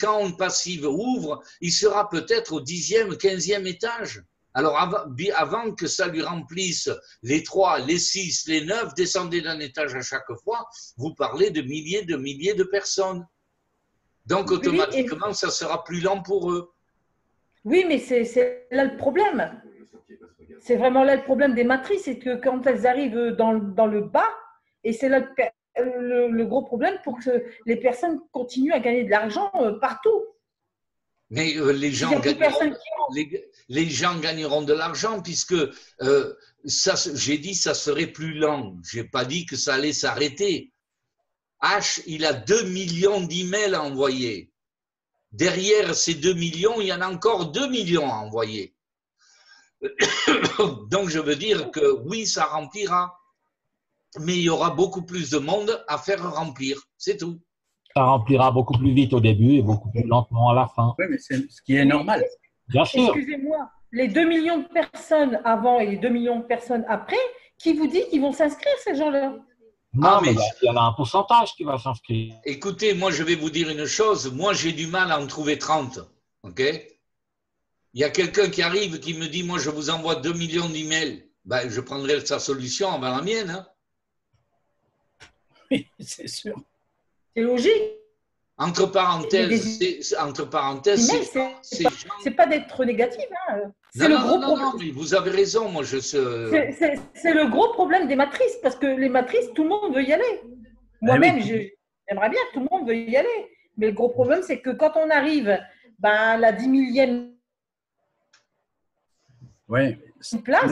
B: quand une passive ouvre, il sera peut-être au 10e, 15e étage. Alors avant que ça lui remplisse les 3, les 6, les 9, descendez d'un étage à chaque fois, vous parlez de milliers de personnes. Donc automatiquement, ça sera plus lent pour eux.
G: Oui, mais c'est là le problème. C'est vraiment là le problème des matrices, c'est que quand elles arrivent dans le bas, et c'est là le gros problème pour que les personnes continuent à gagner de l'argent partout.
B: Mais les gens gagneront de l'argent puisque j'ai dit ça serait plus lent. Je n'ai pas dit que ça allait s'arrêter. H, il a 2 millions d'emails à envoyer. Derrière ces 2 millions, il y en a encore 2 millions à envoyer. Donc, je veux dire que oui, ça remplira, mais il y aura beaucoup plus de monde à faire remplir. C'est tout.
D: Ça remplira beaucoup plus vite au début et beaucoup plus lentement à la fin.
A: Oui, mais c'est ce qui est normal.
D: Bien sûr.
G: Excusez-moi, les 2 millions de personnes avant et les 2 millions de personnes après, qui vous dit qu'ils vont s'inscrire, ces gens-là?
D: Non, mais il y en a un pourcentage qui va s'inscrire.
B: Écoutez, moi, je vais vous dire une chose. Moi, j'ai du mal à en trouver 30. OK? Il y a quelqu'un qui arrive qui me dit, moi, je vous envoie 2 millions d'emails. Ben, je prendrai sa solution avant la mienne. Hein.
A: Oui, c'est sûr.
G: C'est logique.
B: Entre parenthèses,
G: c'est pas d'être négatif. Hein. C'est le gros problème.
B: Non, mais vous avez raison. Moi,
G: c'est le gros problème des matrices, parce que les matrices, tout le monde veut y aller. Moi-même, j'aimerais bien que tout le monde veuille y aller. Mais le gros problème, c'est que quand on arrive à la 10 millième place,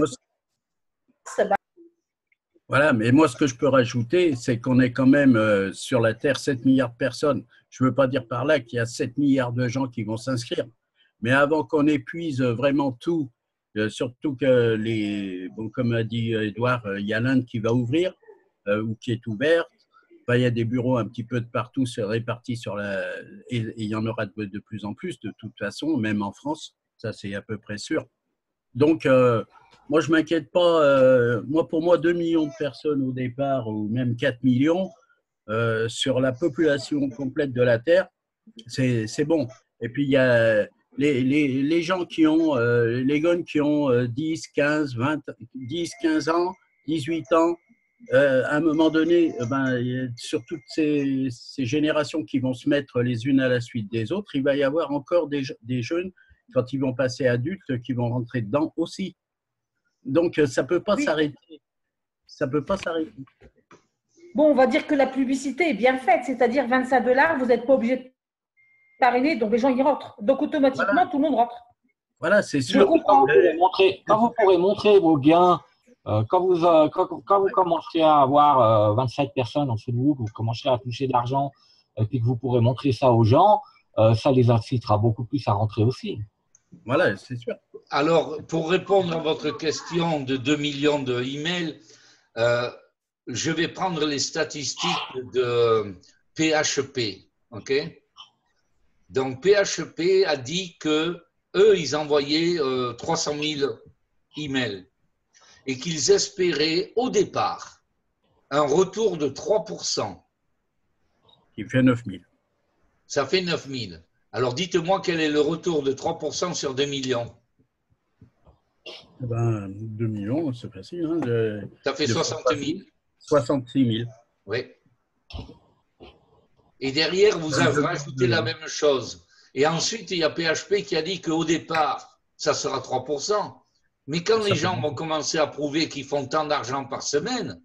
A: voilà, mais moi, ce que je peux rajouter, c'est qu'on est quand même sur la Terre 7 milliards de personnes. Je ne veux pas dire par là qu'il y a 7 milliards de gens qui vont s'inscrire. Mais avant qu'on épuise vraiment tout, surtout que comme a dit Edouard, il y a l'Inde qui va ouvrir ou qui est ouverte. Enfin, il y a des bureaux un petit peu de partout répartis et il y en aura de plus en plus de toute façon, même en France. Ça, c'est à peu près sûr. Donc, moi, je ne m'inquiète pas. Pour moi, 2 millions de personnes au départ, ou même 4 millions, sur la population complète de la Terre, c'est bon. Et puis, il y a les gens qui ont, les gones qui ont 10, 15, 20, 10, 15 ans, 18 ans, à un moment donné, sur toutes ces générations qui vont se mettre les unes à la suite des autres, il va y avoir encore des jeunes, quand ils vont passer adultes, qui vont rentrer dedans aussi. Donc, ça ne peut pas s'arrêter. Ça ne peut pas s'arrêter.
G: Bon, on va dire que la publicité est bien faite, c'est-à-dire 25 $, vous n'êtes pas obligé de parrainer, donc les gens y rentrent. Donc, automatiquement, tout le monde rentre.
A: Voilà, c'est sûr.
D: Quand vous pourrez montrer vos gains, quand vous commencerez à avoir 27 personnes en dessous de vous, que vous commencerez à toucher de l'argent, et puis que vous pourrez montrer ça aux gens, ça les incitera beaucoup plus à rentrer aussi.
A: Voilà, c'est sûr.
B: Alors, pour répondre à votre question de 2 millions d'emails, je vais prendre les statistiques de PHP. OK? Donc, PHP a dit que eux, ils envoyaient 300 000 emails et qu'ils espéraient au départ un retour de 3%.
A: Qui fait 9 000.
B: Ça fait 9 000. Alors, dites-moi quel est le retour de 3% sur 2 millions.
A: 2 millions, c'est facile. Hein,
B: ça fait 60 000.
A: 66 000.
B: Oui. Et derrière, vous avez rajouté la même chose. Et ensuite, il y a PHP qui a dit qu'au départ, ça sera 3%. Mais quand les gens vont commencer à prouver qu'ils font tant d'argent par semaine,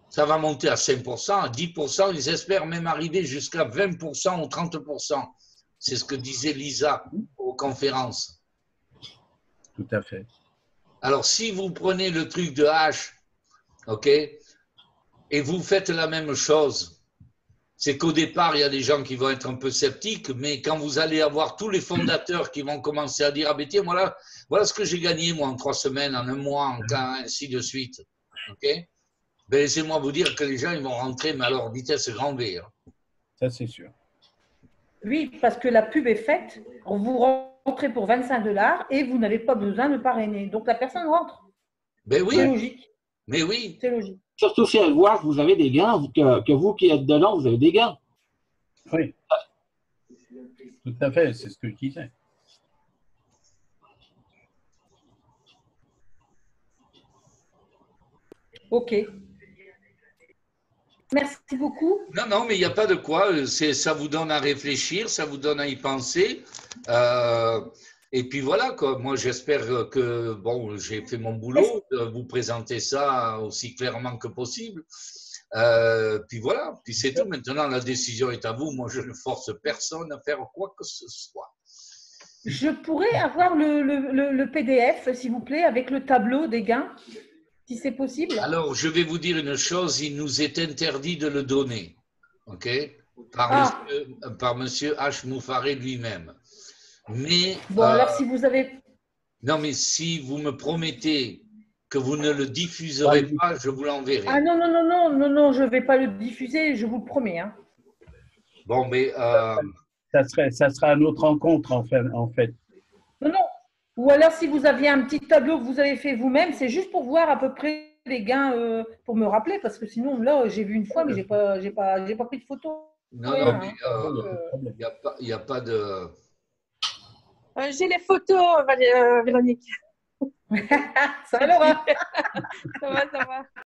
B: ça va monter à 5%, à 10%. Ils espèrent même arriver jusqu'à 20% ou 30%. C'est ce que disait Lisa aux conférences.
A: Tout à fait.
B: Alors, si vous prenez le truc de H, OK, et vous faites la même chose, c'est qu'au départ, il y a des gens qui vont être un peu sceptiques, mais quand vous allez avoir tous les fondateurs qui vont commencer à dire « Ah ben tiens, voilà ce que j'ai gagné moi en 3 semaines, en 1 mois, ainsi de suite. » OK, ben, laissez-moi vous dire que les gens ils vont rentrer, mais alors vitesse grand V. Hein.
A: Ça, c'est sûr.
G: Oui, parce que la pub est faite, vous rentrez pour 25 $ et vous n'avez pas besoin de parrainer. Donc, la personne rentre.
B: Ben oui.
G: C'est logique.
B: Mais oui.
G: C'est logique.
D: Surtout si elle voit que vous avez des gains, que vous qui êtes dedans, vous avez des gains.
A: Oui. Tout à fait, c'est ce que je disais.
G: OK. Merci beaucoup.
B: Non, mais il n'y a pas de quoi. Ça vous donne à réfléchir, ça vous donne à y penser. Et puis voilà, quoi. Moi, j'espère que bon, j'ai fait mon boulot, de vous présenter ça aussi clairement que possible. Puis voilà, puis c'est tout. Maintenant, la décision est à vous. Moi, je ne force personne à faire quoi que ce soit.
G: Je pourrais avoir le PDF, s'il vous plaît, avec le tableau des gains, si c'est possible.
B: Alors, je vais vous dire une chose, il nous est interdit de le donner, ok, par monsieur H. Mouffaré lui-même. Mais,
G: bon, alors si vous avez…
B: Non, mais si vous me promettez que vous ne le diffuserez pas, je vous l'enverrai.
G: Ah non, non, non, non, non, non, je ne vais pas le diffuser, je vous le promets. Hein.
B: Bon, mais
A: Ça serait à notre rencontre, en fait.
G: Non, non. Ou alors, si vous aviez un petit tableau que vous avez fait vous-même, c'est juste pour voir à peu près les gains, pour me rappeler, parce que sinon, là, j'ai vu une fois, mais j'ai pas pris de photo.
B: non,
G: Rien,
B: non, mais il n'y a pas de…
H: J'ai les photos, Véronique.
G: Ça va, Laura?
H: Ça va, ça va.